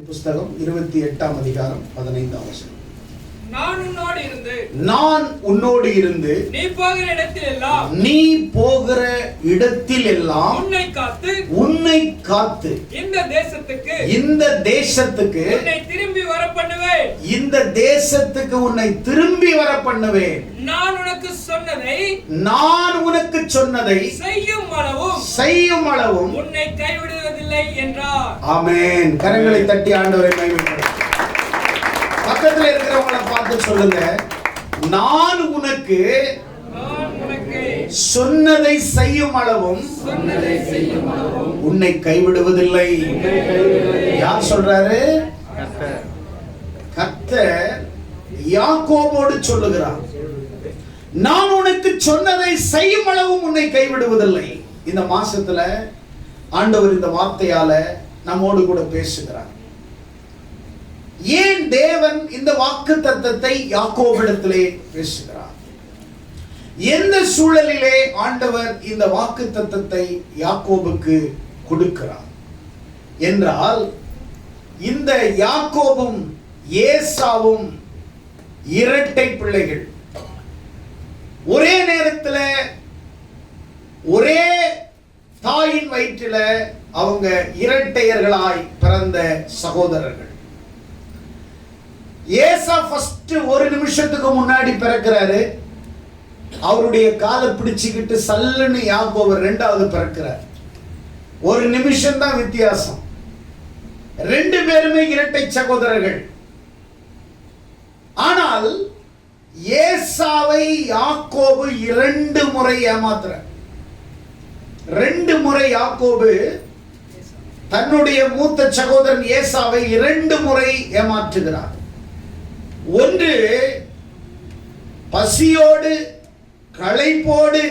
புஸ்தகம் 28ஆம் அதிகாரம் 15ஆம் வசனம். நான் உன்னோடு இருந்து நீ போகிற இடத்தில் எல்லாம் உன்னை காத்து இந்த தேசத்துக்கு உன்னை திரும்பி வர பண்ணுவேன். நான் உனக்கு சொன்னதை செய்யும் அளவும் உன்னை கைவிடுவதில்லை என்றார். ஆமென். கரங்களை தட்டி ஆண்டவரை மகிமைப்படுத்துங்கள். பக்கத்தில் இருக்கிறவங்களை பார்த்து சொல்லுங்க, நான் உனக்கு சொன்னதை செய்யும் அளவும் உன்னை கைவிடுவதில்லை. யார் சொல்றாரு? கர்த்தர் யாக்கோபோடு சொல்லுகிறார், நான் உனக்கு சொன்னதை செய்யும் அளவும் உன்னை கைவிடுவதில்லை. இந்த மாசத்துல ஆண்டவர் இந்த வார்த்தையால நம்மோடு கூட பேசுகிறார். ஏன் தேவன் இந்த வாக்குத்தத்தத்தை யாக்கோபிடத்திலே பேசுகிறார்? எந்த சூழலிலே ஆண்டவர் இந்த வாக்குத்தத்தத்தை யாக்கோபுக்கு கொடுக்கிறார் என்றால், இந்த யாக்கோபும் ஏசாவும் இரட்டை பிள்ளைகள். ஒரே நேரத்தில் ஒரே தாயின் வயிற்றில அவங்க இரட்டையர்களாய் பிறந்த சகோதரர்கள். ஏசா ஃபர்ஸ்ட் ஒரு நிமிஷத்துக்கு முன்னாடி பிறக்கிறாரு. அவருடைய காலை பிடிச்சுக்கிட்டு சல்லுன்னு யாக்கோபு இரண்டாவது பிறக்கிறார். ஒரு நிமிஷம் தான் வித்தியாசம். ரெண்டு பேருமே இரட்டை சகோதரர்கள். ஆனால் ஏசாவை யாக்கோபு 2 முறை ஏமாத்துறார். 2 முறை யாக்கோபு தன்னுடைய மூத்த சகோதரன் ஏசாவை 2 முறை ஏமாற்றுகிறார். ஒன்று, பசியோடு களைப்போடு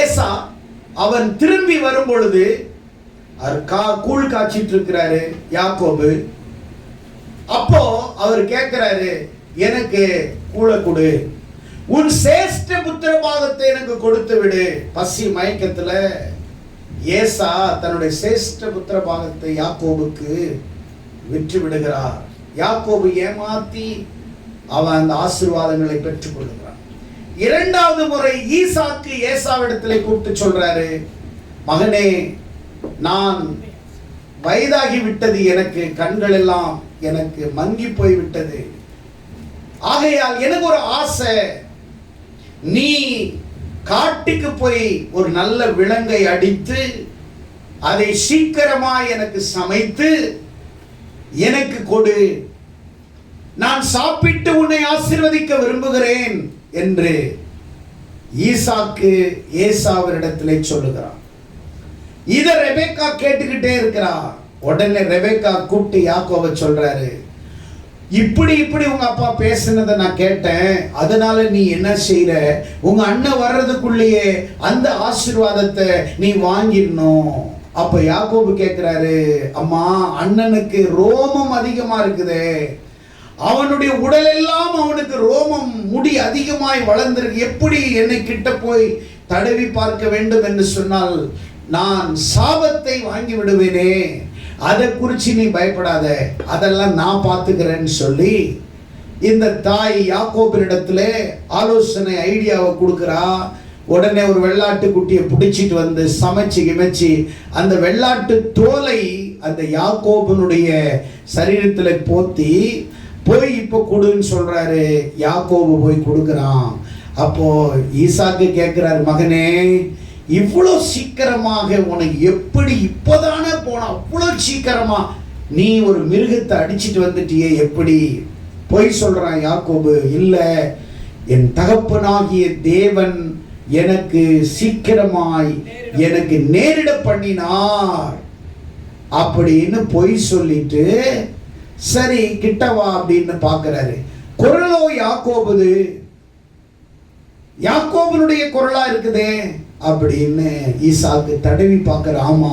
ஏசா அவன் திரும்பி வரும் பொழுது கூழ் காய்ச்சிட்டு இருக்கிறாரு யாக்கோபு. அப்போ அவர் கேட்கிறாரு, எனக்கு கூழ கொடு, உன் சேஷ்ட புத்திர பாகத்தை எனக்கு கொடுத்து விடு. பசி மயக்கத்துல ஏசா தன்னுடைய சேஷ்ட புத்திர பாகத்தை யாக்கோபுக்கு விற்று விடுகிறார். யாக்கோபு ஏமாத்தி அவன் அந்த ஆசீர்வாதங்களை பெற்றுக் கொள்கிறான். 2வது முறை ஈசாக்கு ஏசாவிடத்திலே கூப்பிட்டு சொல்றாரு, மகனே, நான் வயதாகி விட்டது, எனக்கு கண்கள் எல்லாம் எனக்கு மங்கி போய் விட்டது. ஆகையால் எனக்கு ஒரு ஆசை, நீ காட்டுக்கு போய் ஒரு நல்ல விலங்கை அடித்து அதை சீக்கிரமாய் எனக்கு சமைத்து எனக்கு கொடு, நான் சாப்பிட்டு உன்னை ஆசீர்வதிக்க விரும்புகிறேன் என்று ஈசாக்கு ஏசாவினிடத்திலே சொல்லுகிறான். இத ரெபெக்கா கேட்டுக்கிட்டே இருக்கிறா. உடனே ரெபெக்கா கூப்பிட்டு யாக்கோபை சொல்றாரு, இப்படி உங்க அப்பா பேசினதை நான் கேட்டேன், அதனால நீ என்ன செய்யற, உங்க அண்ணன் வர்றதுக்குள்ளேயே அந்த ஆசீர்வாதத்தை நீ வாங்கிடணும். அப்ப யாக்கோபு கேட்கிறாரு, அம்மா, அண்ணனுக்கு ரோமம் அதிகமா இருக்குதே, அவனுடைய உடல் எல்லாம் அவனுக்கு ரோமம் முடி அதிகமாய் வளர்ந்திருக்கு, எப்படி என்னை கிட்ட போய் தடவி பார்க்க வேண்டும் என்று சொன்னால் நான் சாபத்தை வாங்கி விடுவேனே, அதை குறித்து நீ பயப்படாத, அதெல்லாம் நான் பார்த்துக்கிறேன்னு சொல்லி இந்த தாய் யாக்கோபினிடத்துல ஆலோசனை ஐடியாவை கொடுக்குறா. உடனே ஒரு வெள்ளாட்டு குட்டியை பிடிச்சிட்டு வந்து சமைச்சு அந்த வெள்ளாட்டு தோலை அந்த யாக்கோபனுடைய சரீரத்தில் போத்தி போய் இப்போ கொடுன்னு சொல்றாரு. யாக்கோபு போய் கொடுக்குறான். அப்போ ஈசாக்கு கேட்கிறாரு, மகனே, இவ்வளோ சீக்கிரமாக உனக்கு எப்படி இப்போதானே போன, அவ்வளோ சீக்கிரமா நீ ஒரு மிருகத்தை அடிச்சிட்டு வந்துட்டியே, எப்படி? போய் சொல்றான் யாக்கோபு, இல்லை, என் தகப்பனாகிய தேவன் எனக்கு சீக்கிரமாய் எனக்கு நேரிட பண்ணினார் அப்படின்னு பொய் சொல்லிட்டு, சரி கிட்டவா அப்படின்னு பார்க்கிறாரு. குரலோ யாக்கோபுனுடைய குரலா இருக்குதே அப்படின்னு ஈசாக்கு தடவி பார்க்கிற. ஆமா,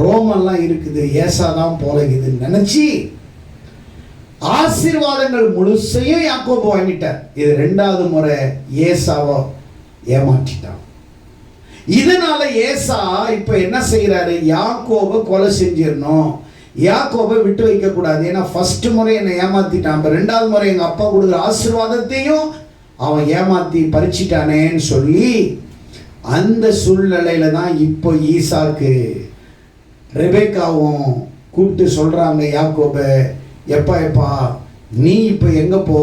ரோமெல்லாம் இருக்குது, ஏசாதான் போலகுதுன்னு நினைச்சு ஆசீர்வாதங்கள் முழுசையும் யாக்கோபு வாங்கிட்டார். இது 2வது முறை ஏசாவை ஏமாற்றிட்டான். இதனால ஏசா இப்ப என்ன செய்யறாரு, யாக்கோபை கொலை செஞ்சிடணும், யாக்கோபை விட்டு வைக்க கூடாது. ஏன்னா ஃபர்ஸ்ட் முறை என்னை ஏமாத்திட்டான், ரெண்டாவது முறை எங்க அப்பா கொடுக்குற ஆசீர்வாதத்தையும் அவன் ஏமாத்தி பறிச்சிட்டானேன்னு சொல்லி அந்த சூழ்நிலையில தான் இப்போ ஈசாக்கு ரெபேக்காவும் கூப்பிட்டு சொல்றாங்க, யாக்கோபை எப்பா நீ இப்ப எங்க போ,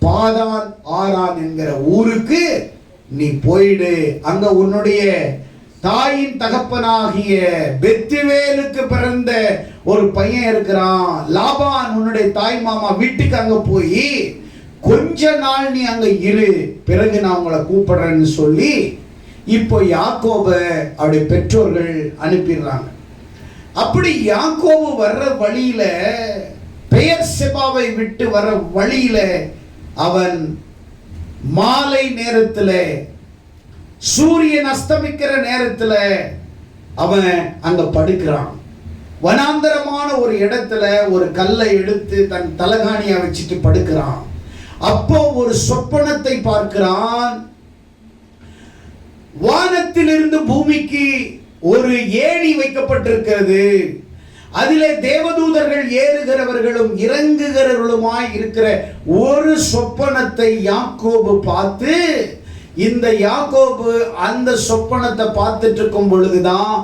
பாதான் ஆரான் என்கிற ஊருக்கு நீ போயிடு, அங்க உன்னுடைய தாயின் தகப்பனாகிய பெத்துவேலுக்கு பிறந்த ஒரு பையன் இருக்கிறான், லாபான் உன்னுடைய தாய் மாமா வீட்டுக்கு அங்க போய் கொஞ்ச நாள் நீ அங்க இரு, பிறகு நான் உங்களை கூப்பிடுறேன்னு சொல்லி இப்போ யாக்கோபை அவருடைய பெற்றோர்கள் அனுப்பிடுறாங்க. அப்படி யாக்கோபு வர்ற வழியில, பெயர் செபாவை விட்டு வர வழியில அவன் மாலை நேரத்தில் சூரியன் அஸ்தமிக்கிற நேரத்தில் அவன் அங்க படுக்கிறான். வனாந்தரமான ஒரு இடத்துல ஒரு கல்லை எடுத்து தன் தலகாணியா வச்சுட்டு படுக்கிறான். அப்போ ஒரு சொப்பனத்தை பார்க்கிறான். வானத்திலிருந்து பூமிக்கு ஒரு ஏணி வைக்கப்பட்டிருக்கிறது, அதிலே தேவதூதர்கள் ஏறுகிறவர்களும் இறங்குகிறவர்களுமாய் இருக்கிற ஒரு சொப்பனத்தை யாக்கோபு பார்த்து, இந்த யாக்கோபு அந்த சொப்பனத்தை பார்த்துட்டு இருக்கும் பொழுதுதான்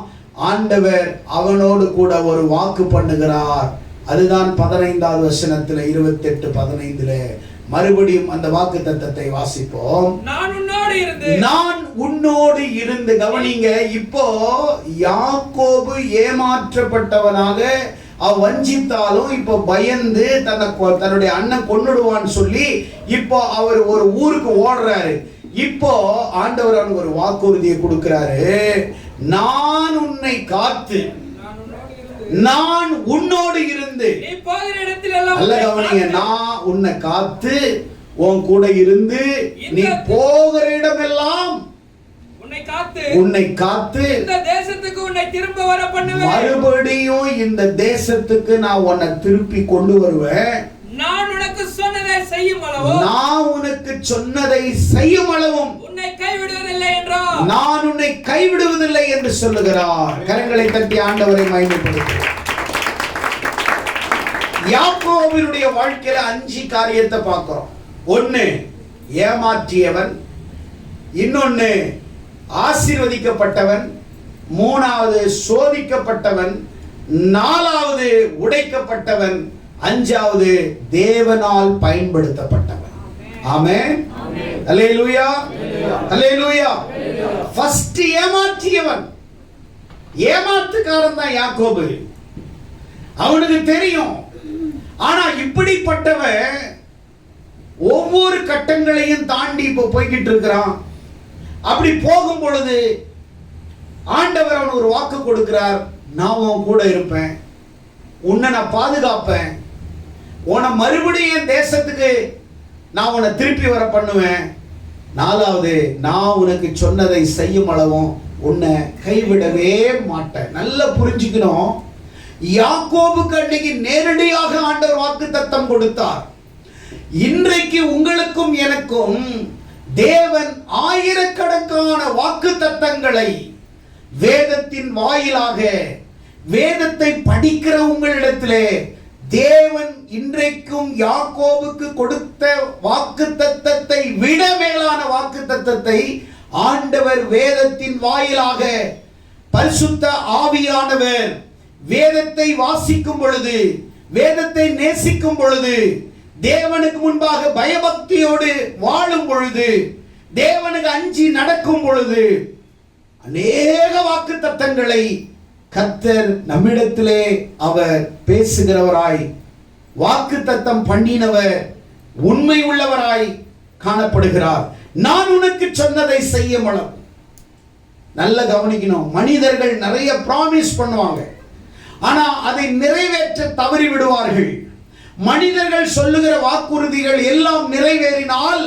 ஆண்டவர் அவனோடு கூட ஒரு வாக்கு பண்ணுகிறார். அதுதான் 15வது வசனத்துல 28:15 மறுபடியும் அந்த வாக்கு தத்தத்தை வாசிப்போம். நான் உன்னோடு இருந்து கவனிங்க. இப்போ யாக்கோபு ஏமாற்றப்பட்டவனாக வஞ்சித்தாலும் இப்போ பயந்து தன்னுடைய அண்ணன் கொன்னுடுவான்னு சொல்லி இப்போ அவர் ஒரு ஊருக்கு ஓடுறாரு. இப்போ ஆண்டவர் அவனுக்கு ஒரு வாக்குறுதியை கொடுக்கிறாரு, நான் உன்னை காத்து நான் உன்னோடு இருந்து, நல்ல கவனிங்க, நான் உன்னை காத்து உன் கூட இருந்து நீ போகிற இடமெல்லாம் உன்னை காத்து இந்த தேசத்துக்கு உன்னை திரும்ப வர பண்ணுவேன். மறுபடியும் இந்த தேசத்துக்கு நான் உன்னை திருப்பி கொண்டு வருவேன். நான் உனக்கு சொன்னதை செய்யும் அளவும், நான் உனக்கு சொன்னதை செய்யும் அளவும் உன்னை கைவிடுவதில்லை என்றார். நான் உன்னை கைவிடுவதில்லை என்று சொல்லுகிறார். கரங்களை தட்டி ஆண்டவரை மகிமைப்படுத்துகிறார். யாக்கோபினுடைய வாழ்க்கையில 5 காரியத்தை பார்க்கிறோம். 1 ஏமாற்றியவன், இன்னொன்னு ஆசீர்வதிக்கப்பட்டவன், 3வது சோதிக்கப்பட்டவன், 4வது உடைக்கப்பட்டவன், 5வது தேவனால் பயன்படுத்தப்பட்டவன். ஆமென். அல்லேலூயா, அல்லேலூயா. ஃபர்ஸ்ட் ஏமாற்றியவன், ஏமாத்துக்காரன் தான் யாக்கோபு. அவனுக்கு தெரியும். ஆனா இப்படிப்பட்டவன் ஒவ்வொரு கட்டங்களையும் தாண்டி இப்போ போய்கிட்டு இருக்கிறான். அப்படி போகும் பொழுது ஆண்டவர் அவனுக்கு ஒரு வாக்கு கொடுக்கிறார், நான் உன் கூட இருப்பேன், உன்னை நான் பாதுகாப்பேன், உன்னை மறுபடியும் தேசத்துக்கு நான் உன்னை திருப்பி வர பண்ணுவேன், 4வது நான் உனக்கு சொன்னதை செய்யும் அளவும் உன்னை கைவிடவே மாட்டேன். நல்லா புரிஞ்சுக்கணும், யாக்கோபுக்கு அன்னைக்கு நேரடியாக ஆண்டவர் வாக்குத்தத்தம் கொடுத்தார். இன்றைக்கு உங்களுக்கும் எனக்கும் தேவன் ஆயிரக்கணக்கான வாக்குத்தத்தங்களை வேதத்தின் வாயிலாக, வேதத்தை படிக்கிற உங்களிடத்திலே தேவன் இன்றைக்கும் யாக்கோபுக்கு கொடுத்த வாக்குத்தத்தத்தை விட மேலான வாக்குத்தத்தத்தை ஆண்டவர் வேதத்தின் வாயிலாக, பரிசுத்த ஆவியானவர் வேதத்தை வாசிக்கும் பொழுது, வேதத்தை நேசிக்கும் பொழுது, தேவனுக்கு முன்பாக பயபக்தியோடு வாழும் பொழுது, தேவனுக்கு அஞ்சி நடக்கும் பொழுது அநேக வாக்குத்தத்தங்களை கர்த்தர் நம்மிடத்திலே அவர் பேசுகிறவராய், வாக்குத்தத்தம் பண்ணினவர், உண்மை உள்ளவராய் காணப்படுகிறார். நான் உனக்கு சொன்னதை செய்ய மனம். நல்ல கவனிக்கணும், மனிதர்கள் நிறைய ப்ராமிஸ் பண்ணுவாங்க, ஆனா அதை நிறைவேற்ற தவறி விடுவார்கள். மனிதர்கள் சொல்லுகிற வாக்குறுதிகள் எல்லாம் நிறைவேறினால்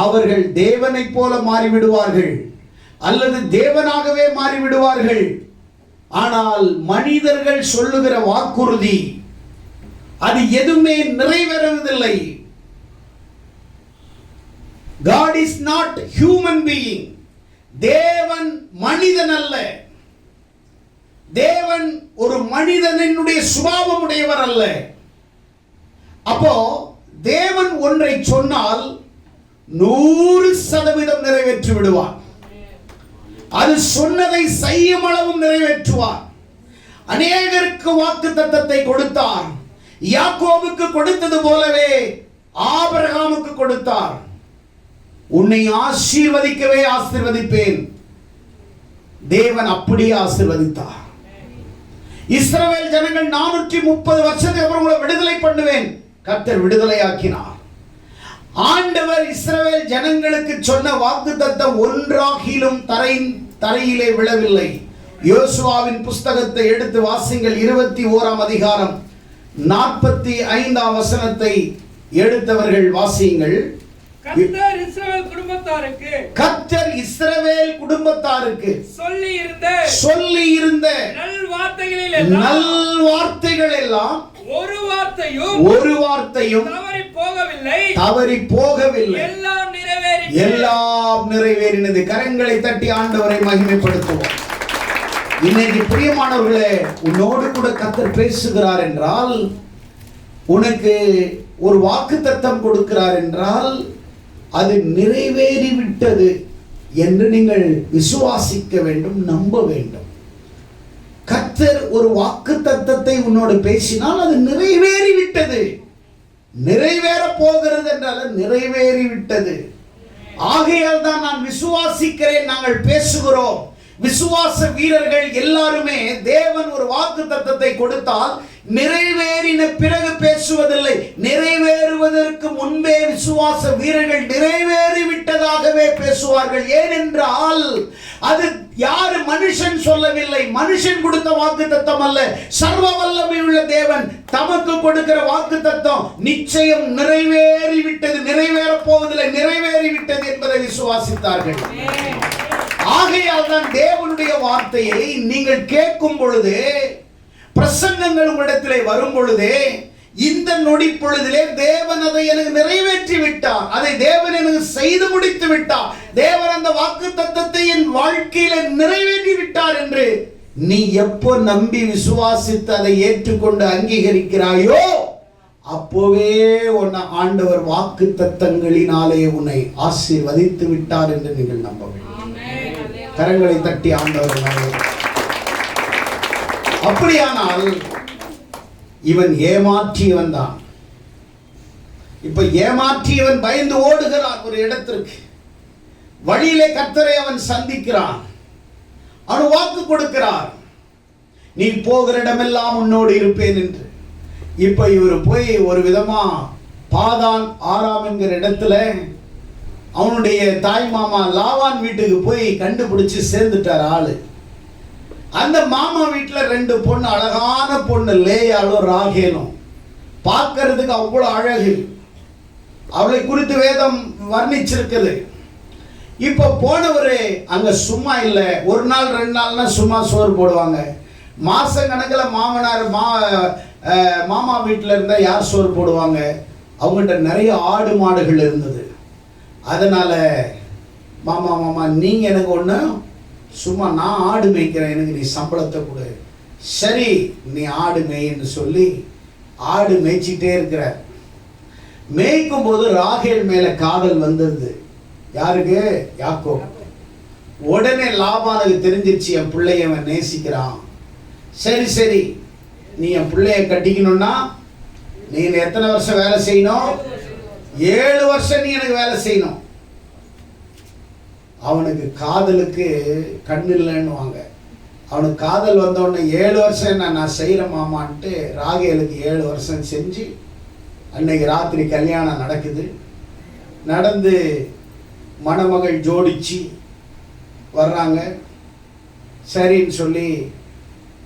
அவர்கள் தேவனைப் போல மாறிவிடுவார்கள், அல்லது தேவனாகவே மாறிவிடுவார்கள். ஆனால் மனிதர்கள் சொல்லுகிற வாக்குறுதி அது எதுவுமே நிறைவேறுவதில்லை. God is not human being. தேவன் மனிதன் அல்ல. தேவன் ஒரு மனிதனுடைய சுபாவம் உடையவர் அல்ல. அப்போ தேவன் ஒன்றை சொன்னால் 100% நிறைவேற்றி விடுவார். அது சொன்னதை செய்யும் அளவும் நிறைவேற்றுவார். அநேகருக்கு வாக்குத்தத்தத்தை கொடுத்தார். யாக்கோபுக்கு கொடுத்தது போலவே ஆபிரகாமுக்கு கொடுத்தார். உன்னை ஆசீர்வதிக்கவே ஆசீர்வதிப்பேன். தேவன் அப்படியே ஆசீர்வதித்தார். இஸ்ரவேல் ஜனங்கள் 430 வருஷத்துக்கு அப்புறம் உங்களை விடுதலை பண்ணுவேன். கர்த்தர் விடுதலையாக்கினார். ஆண்டவர் இஸ்ரவேல் ஜனங்களுக்கு சொன்ன வாக்குத்தத்தம் ஒன்றாகிலும் தரையிலே விழவில்லை. யோசுவாவின் புஸ்தகத்தை எடுத்து வாசிங்கள். 21ஆம் அதிகாரம் 45ஆம் வசனத்தை எடுத்தவர்கள் வாசியுங்கள். கர்த்தர் இஸ்ரவேல் குடும்பத்தாருக்கு சொல்லி இருந்த நல்வார்த்தைகள் எல்லாம் ஒரு வார்த்தையும் தவறி போகவில்லை. எல்லாம் நிறைவேறினது. கரங்களை தட்டி ஆண்டவரை மகிமைப்படுத்துவோம். இன்னைக்கு பிரியமானவர்களே, உன்னோடு கூட கர்த்தர் பேசுகிறார் என்றால், உனக்கு ஒரு வாக்குத்தத்தம் கொடுக்கிறார் என்றால், அது நிறைவேறிவிட்டது என்று நீங்கள் விசுவாசிக்க வேண்டும், நம்ப வேண்டும். கர்த்தர் ஒரு வாக்குத்தத்தத்தை உன்னோடு பேசினால் அது நிறைவேறிவிட்டது. நிறைவேற போகிறது என்றால் நிறைவேறிவிட்டது. ஆகையால் தான் நான் விசுவாசிக்கிறேன், நாங்கள் பேசுகிறோம். விசுவாச வீரர்கள் எல்லாருமே தேவன் ஒரு வாக்குத்தத்தத்தை கொடுத்தால் நிறைவேறின பிறகு பேசுவதில்லை. நிறைவேறுவதற்கு முன்பே விசுவாச வீரர்கள் நிறைவேறிவிட்டதாகவே பேசுவார்கள். ஏனென்றால் அது யாரு மனுஷன் சொல்லவில்லை, மனுஷன் கொடுத்த வாக்குத்தத்தம் அல்ல. சர்வ வல்லமையுள்ள தேவன் தமக்கு கொடுக்கிற வாக்குத்தத்தம் நிச்சயம் நிறைவேறிவிட்டது, நிறைவேற போவதில்லை, நிறைவேறிவிட்டது என்பதை விசுவாசித்தார்கள். ஆகையால் தான் தேவனுடைய வார்த்தையை நீங்கள் கேட்கும் பொழுது, பிரசங்கங்கள் உங்களிடத்திலே வரும் பொழுது, இந்த நொடி பொழுதிலே தேவன் அதை எனக்கு நிறைவேற்றி விட்டார், அதை தேவன் எனக்கு செய்து முடித்து விட்டார், தேவன் அந்த வாக்குத்தத்தத்தை என் வாழ்க்கையில நிறைவேற்றி விட்டார் என்று நீ எப்போ நம்பி விசுவாசித்து அதை ஏற்றுக்கொண்டு அங்கீகரிக்கிறாயோ, அப்போவே உன்னை ஆண்டவர் வாக்குத்தத்தங்களினாலே உன்னை ஆசீர்வதித்து விட்டார் என்று நீங்கள் நம்ப வேண்டும். கரங்களை தட்டி ஆண்டவர். அப்படியானால் இவன் ஏமாற்றியவன் தான். இப்ப ஏமாற்றியவன் பயந்து ஓடுகிறான் ஒரு இடத்திற்கு. வழியிலே கர்த்தரை அவன் சந்திக்கிறான். அவன் வாக்கு கொடுக்கிறார், நீ போகிற இடமெல்லாம் உன்னோடு இருப்பேன் என்று. இப்ப இவர் போய் ஒரு விதமா பாதான் ஆராம் என்கிற இடத்துல அவனுடைய தாய் மாமா லாவான் வீட்டுக்கு போய் கண்டுபிடிச்சு சேர்ந்துட்டார் ஆளு. அந்த மாமா வீட்டுல 2 பொண்ணு, அழகான பொண்ணு, லேயாலும் ராகேலும். பார்க்கறதுக்கு அவ்வளவு அழகு. அவளை குறித்து வேதம் வர்ணிச்சிருக்குது. இப்ப போனவரு அங்க சும்மா இல்ல. ஒரு நாள் 2 நாள்னா சும்மா சோறு போடுவாங்க. மாச கணக்கில் மாமனார் மாமா வீட்டுல இருந்தா யார் சோறு போடுவாங்க? அவங்ககிட்ட நிறைய ஆடு மாடுகள் இருந்தது. அதனால மாமா நீங்க எனக்கு ஒண்ணு, சும்மா நான் ஆடு மேய்க்கிறேன், எனக்கு நீ சம்பளத்தை கொடு. சரி நீ ஆடு மேய்ன்னு சொல்லி ஆடு மேய்ச்சிட்டே இருக்கிற. மேய்க்கும் போது ராகேல் மேல காதல் வந்தது. யாருக்கு? யாக்கோபு. உடனே லாபானுக்கு தெரிஞ்சிருச்சு, என் பிள்ளைய அவன் நேசிக்கிறான். சரி நீ என் பிள்ளைய கட்டிக்கணும்னா நீ எத்தனை வருஷம் வேலை செய்யணும்? 7 வருஷம் நீ எனக்கு வேலை செய்யணும். அவனுக்கு காதலுக்கு கண்ணு இல்லைன்னுவாங்க. அவனுக்கு காதல் வந்த உடனே 7 வருஷம் நான் செய்கிறேன் மாமான்ட்டு ராகேலுக்கு 7 வருஷம் செஞ்சு அன்னைக்கு ராத்திரி கல்யாணம் நடக்குது. நடந்து மணமகள் ஜோடிச்சு வர்றாங்க. சரின்னு சொல்லி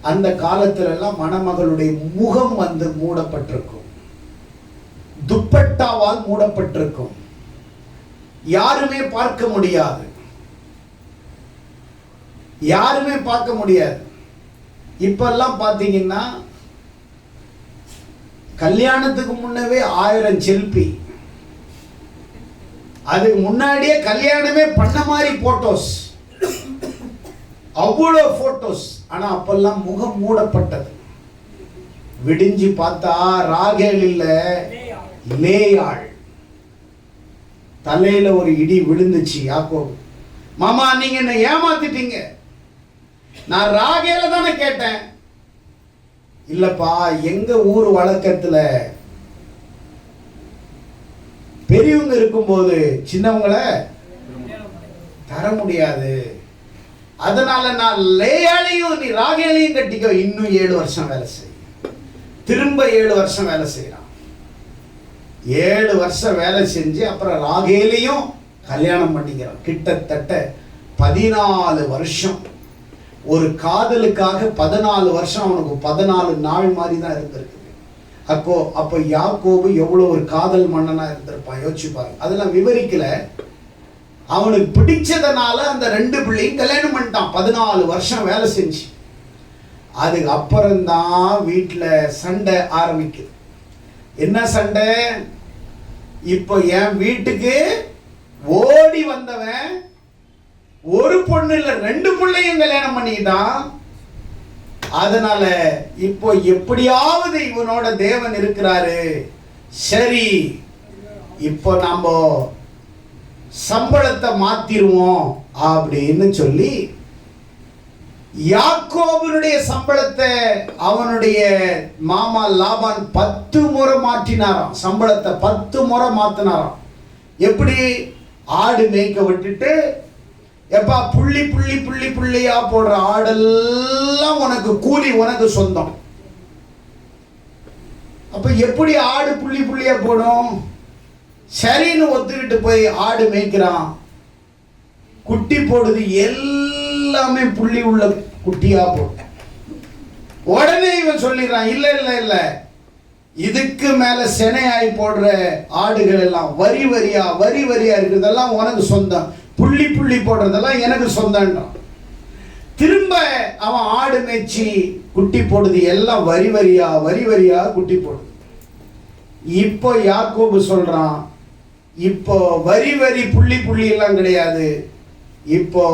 அந்த காலத்திலெல்லாம் மணமகளுடைய முகம் வந்து மூடப்பட்டிருக்கும், துப்பட்டாவால் மூடப்பட்டிருக்கும், யாருமே பார்க்க முடியாது, யாருமே பார்க்க முடியாது. இப்பெல்லாம் பார்த்தீங்கன்னா கல்யாணத்துக்கு முன்னவே 1000 செல்ஃபி, அதுக்கு முன்னாடியே கல்யாணமே பண்ண மாதிரி போட்டோஸ். அவ்வளோ போட்டோஸ். ஆனா அப்பெல்லாம் முகம் மூடப்பட்டது. விடிஞ்சு பார்த்தா ராகேல் இல்ல, லேயாள். தலையில ஒரு இடி விழுந்துச்சு யாக்கோபு. மாமா நீங்க என்ன ஏமாத்திட்டீங்க, நான் ராகேல தானே கேட்டேன். இல்லப்பா, எங்க ஊர் வழக்கத்துல பெரியவங்க இருக்கும்போது சின்னவங்களை தர முடியாது, அதனால நான் லேயாளையும் நீ ராகேலையும் கட்டிக்கோ, இன்னும் 7 வருஷம் வேலை செய். திரும்ப 7 வருஷம் வேலை செய்யறான். 7 வருஷம் வேலை செஞ்சு அப்புறம் ராகேலையும் கல்யாணம் பண்ணிக்கிறான். கிட்டத்தட்ட 14 வருஷம். ஒரு காதலுக்காக 14 வருஷம், அவனுக்கு 14 நாள் மாதிரி தான் இருந்திருக்கு. அப்போ யாக்கோபு எவ்வளவு ஒரு காதல் மன்னனா இருந்திருப்பான் யோசிச்சு பாருங்க. அதெல்லாம் விவரிக்கல. அவனுக்கு பிடிச்சதுனால அந்த 2 பிள்ளையும் கல்யாணம் பண்ணிட்டான். 14 வருஷம் வேலை செஞ்சு. அதுக்கு அப்புறம்தான் வீட்டுல சண்டை ஆரம்பிக்குது. என்ன சண்டை? இப்போ என் வீட்டுக்கு ஓடி வந்தவன் ஒரு பொண்ணு இல்ல 2 பிள்ளையும் கல்யாணம் பண்ணிக்கிட்டான். அதனால இப்போ எப்படியாவது இவனோட தேவன் இருக்கிறாரு, சரி இப்போ நாம சம்பளத்தை மாத்திருவோம் அப்படின்னு சொல்லி யாக்கோபுடைய சம்பளத்தை அவனுடைய மாமா லாபான் 10 முறை மாற்றினாராம். சம்பளத்தை 10 முறை மாத்தினாராம். எப்படி? ஆடு மேய்க்க விட்டுட்டு, எப்பா புள்ளி புள்ளி புள்ளி புள்ளியா போடுற ஆடெல்லாம் உனக்கு கூலி, உனக்கு சொந்தம். அப்ப எப்படி ஆடு புள்ளி புள்ளியா போடும்? சரின்னு ஒத்துக்கிட்டு போய் ஆடு மேய்க்கிறான். குட்டி போடுது, எல்லாமே புள்ளி உள்ள குட்டியா போட்ட உடனே இவன் சொல்லிடுறான், இல்ல இல்ல இல்ல, இதுக்கு மேல செனையாய் போடுற ஆடுகள் எல்லாம் வரி வரியா இருக்கிறதெல்லாம் உனக்கு சொந்தம், புள்ளி புள்ளி போடுறதெல்லாம் எனக்கு சொந்தம்ன்றான். திரும்ப அவன் ஆடு மேய்ச்சி குட்டி போடுது, எல்லாம் வரி வரியா குட்டி போடுது. இப்போ யாக்கோபு சொல்றான், இப்போ வரி புள்ளி புள்ளி எல்லாம் கிடையாது, இப்போ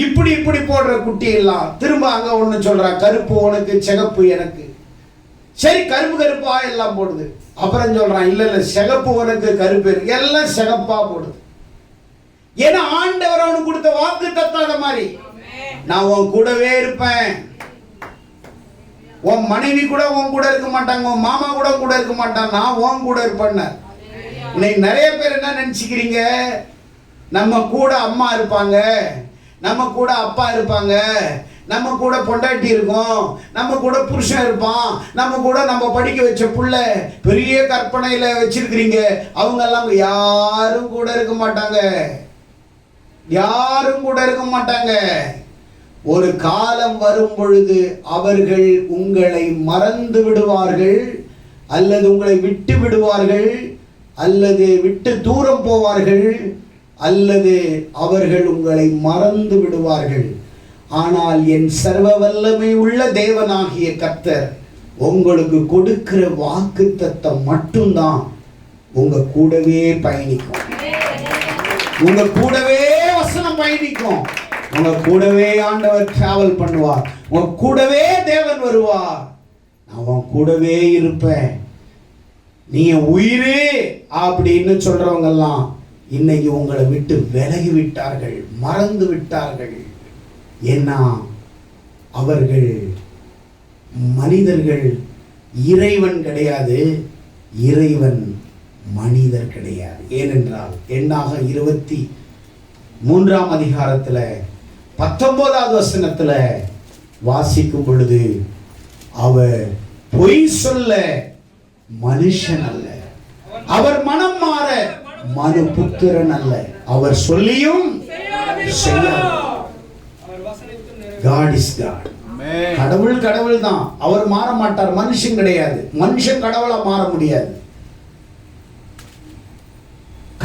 இப்படி போடுற குட்டி எல்லாம். திரும்ப அங்க ஒண்ணு சொல்றான், கருப்பு உனக்கு சிகப்பு எனக்கு. சரி கருப்பா எல்லாம் போடுது. அப்புறம் சொல்றான், இல்ல சிகப்பு உனக்கு கருப்பு எல்லாம் சிகப்பா போடுது. ஏன்னா ஆண்டவர் அவனுக்கு கொடுத்த வாக்கு தத்தாத மாதிரி, நான் உன் கூடவே இருப்பேன். உன் மனைவி கூட உன் கூட இருக்க மாட்டாங்க, உன் மாமா கூட இருக்க மாட்டான், நான் உன் கூட இருப்பேன். இன்னைக்கு நிறைய பேர் என்ன நினைச்சுக்கிறீங்க, நம்ம கூட அம்மா இருப்பாங்க, நம்ம கூட அப்பா இருப்பாங்க, நம்ம கூட பொண்டாட்டி இருக்கும், நம்ம கூட புருஷன் இருப்பான், நம்ம கூட நம்ம படிக்க வச்ச புள்ள பெரிய கற்பனையில வச்சிருக்கிறீங்க. அவங்க எல்லாம் யாரும் கூட இருக்க மாட்டாங்க. ஒரு காலம் வரும் பொழுது அவர்கள் உங்களை மறந்து விடுவார்கள், அல்லது உங்களை விட்டு விடுவார்கள், அல்லது விட்டு தூரம் போவார்கள், அல்லது அவர்கள் உங்களை மறந்து விடுவார்கள். ஆனால் என் சர்வ வல்லமை உள்ள தேவனாகிய கர்த்தர் உங்களுக்கு கொடுக்கிற வாக்குத்தத்தம் மட்டும்தான் உங்க கூடவே பயணிக்கும். உங்க கூடவே வசனம் பயணிக்கும். உங்க கூடவே ஆண்டவர் டிராவல் பண்ணுவார். உங்க கூடவே தேவன் வருவார். நான் உன் கூடவே இருப்பேன். நீ உயிரே அப்படின்னு சொல்றவங்க எல்லாம் இன்னைக்கு உங்களை விட்டு விலகி விட்டார்கள், மறந்து விட்டார்கள். ஏன்னா அவர்கள் மனிதர்கள், இறைவன் கிடையாது, இறைவன் மனிதர் கிடையாது. ஏனென்றால் எண்ணாக 23ஆம் அதிகாரத்தில் 19வது வசனத்தில் வாசிக்கும் பொழுது, அவர் பொய் சொல்ல மனுஷன் அல்ல, அவர் மனம் மாற மனு புத்திரன் அல்ல, அவர் சொல்லியும் செய்யார். God is God. கடவுள் தான், அவர் மாற மாட்டார், மனுஷன் கிடையாது. மனுஷன் கடவுளா மாற முடியாது.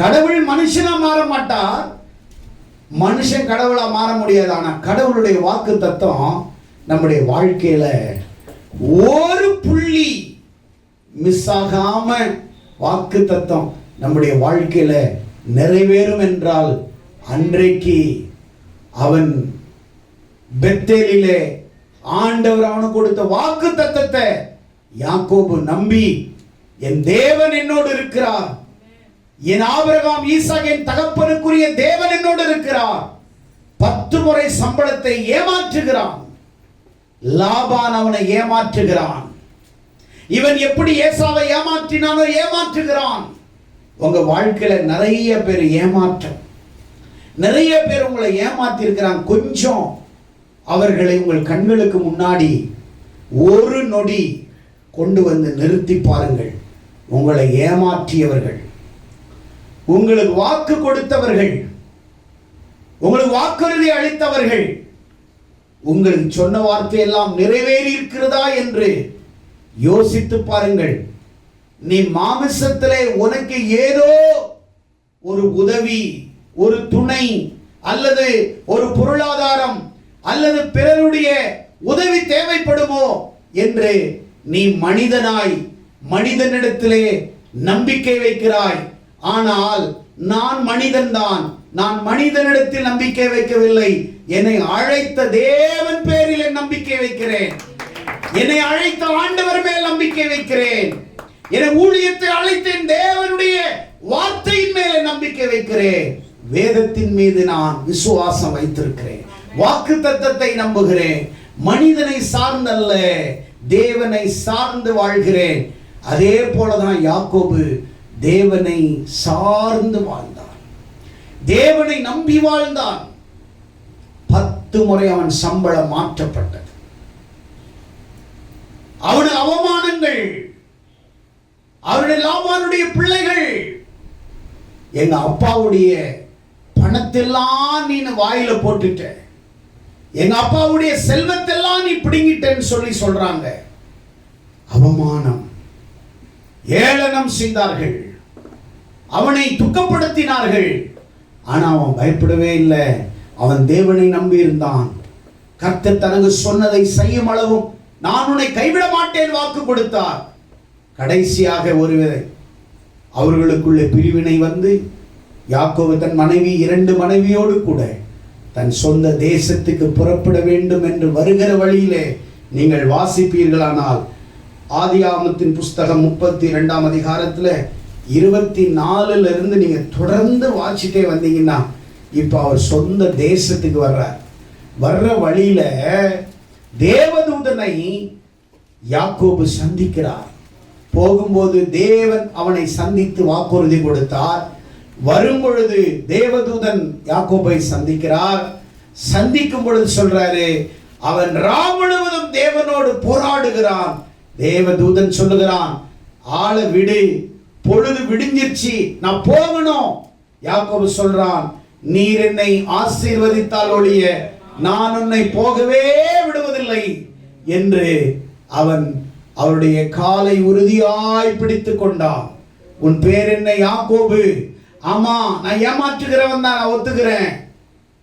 கடவுள் மனுஷனா மாற மாட்டார், மனுஷன் கடவுளா மாற முடியாது. ஆனா கடவுளுடைய வாக்கு தத்துவம் நம்முடைய வாழ்க்கையில ஒரு புள்ளி மிஸ் ஆகாம வாக்கு தத்துவம் நம்முடைய வாழ்க்கையில நிறைவேறும் என்றால், அன்றைக்கு அவன் பெத்தேலிலே ஆண்டவர் அவனுக்கு கொடுத்த வாக்கு தத்தத்தை யாக்கோபு நம்பி, என் தேவன் என்னோடு இருக்கிறார், என் ஆபிரகாம் ஈசாக் என் தகப்பனுக்குரிய தேவன் என்னோடு இருக்கிறார். 10 முறை சம்பளத்தை ஏமாற்றுகிறான். லாபான் அவனை ஏமாற்றுகிறான். இவன் எப்படி ஏசாவை ஏமாற்றினானோ ஏமாற்றுகிறான். உங்க வாழ்க்கையில நிறைய பேர் ஏமாற்றம், நிறைய பேர் உங்களை ஏமாத்தி இருக்கிறாங்க. கொஞ்சம் அவர்களை உங்கள் கண்களுக்கு முன்னாடி ஒரு நொடி கொண்டு வந்து நிறுத்தி பாருங்கள். உங்களை ஏமாற்றியவர்கள், உங்களுக்கு வாக்கு கொடுத்தவர்கள், உங்களுக்கு வாக்குறுதி அளித்தவர்கள், உங்களுக்கு சொன்ன வார்த்தை எல்லாம் நிறைவேறி இருக்கிறதா என்று யோசித்து பாருங்கள். நீ மாமிசத்திலே உனக்கு ஏதோ ஒரு உதவி, ஒரு துணை, அல்லது ஒரு பொருளாதாரம், அல்லது பிறருடைய உதவி தேவைப்படுமோ என்று நீ மனிதனிடத்திலே நம்பிக்கை வைக்கிறாய். ஆனால் நான் மனிதன்தான், நான் மனிதனிடத்தில் நம்பிக்கை வைக்கவில்லை. என்னை அழைத்த தேவன் பேரில் நம்பிக்கை வைக்கிறேன். என்னை அழைத்த ஆண்டவர் மேல் நம்பிக்கை வைக்கிறேன். என்னை ஊழியத்தை அழைத்த தேவனுடைய வார்த்தையின் மேலே நம்பிக்கை வைக்கிறேன். வேதத்தின் மீது நான் விசுவாசம் வைத்திருக்கிறேன். வாக்கு தத்தத்தை நம்புகிறேன். மனிதனை சார்ந்தல்ல, தேவனை சார்ந்து வாழ்கிறேன். அதே போலதான் யாக்கோபு தேவனை சார்ந்து வாழ்ந்தான், தேவனை நம்பி வாழ்ந்தான். 10 முறை அவன் சம்பளம் மாற்றப்பட்டது. அவனுடைய அவமானங்கள், அவருடைய லாபானுடைய பிள்ளைகள், எங்க அப்பாவுடைய பணத்தெல்லாம் நீ வாயில போட்டுட்ட, எங்க அப்பாவுடைய செல்வத்தெல்லாம் நீ பிடுங்கிட்டேன்னு சொல்றாங்க. அவமானம், ஏளனம் செய்தார்கள், அவனை துக்கப்படுத்தினார்கள். ஆனா அவன் பயப்படவே இல்லை. அவன் தேவனை நம்பி இருந்தான். கர்த்தர் தனக்கு சொன்னதை செய்யும் அளவும் நான் உன்னை கைவிட மாட்டேன் வாக்கு கொடுத்தார். கடைசியாக ஒருவேளை அவர்களுக்குள்ளே பிரிவினை வந்து யாக்கோபு தன் மனைவி 2 மனைவியோடு கூட தன் சொந்த தேசத்துக்கு புறப்பட வேண்டும் என்று வருகிற வழியிலே நீங்கள் வாசிப்பீர்களானால் ஆதியாகமத்தின் புஸ்தகம் 32ஆம் அதிகாரத்தில் 24 இருந்து நீங்க தொடர்ந்து வாசிட்டே வந்தீங்கன்னா இப்ப அவர் சொந்த தேசத்துக்கு வர்ற வழியில தேவதூதனை யாக்கோபு சந்திக்கிறார். போகும்போது தேவன் அவனை சந்தித்து வாக்குறுதி கொடுத்தார். வரும் பொழுது தேவதூதன் யாக்கோபை சந்திக்கிறார். சந்திக்கும் பொழுது சொல்றாரு, அவன் ராம் முழுவதும் தேவனோடு போராடுகிறான். தேவதூதன் சொல்லுகிறான், ஆளை விடு, பொழுது விடிஞ்சிருச்சு, நான் போகணும். யாக்கோபு சொல்றான், நீர் என்னை ஆசீர்வதித்தால் ஒழிய நான் உன்னை போகவே விடுவதில்லை என்று அவன் அவருடைய காலை உறுதியாய் பிடித்துக் கொண்டான். உன் பேர் என்ன யாக்கோபு? ஆமா, நான் ஏமாற்றுகிறவன் தான், நான் ஒத்துக்கிறேன்.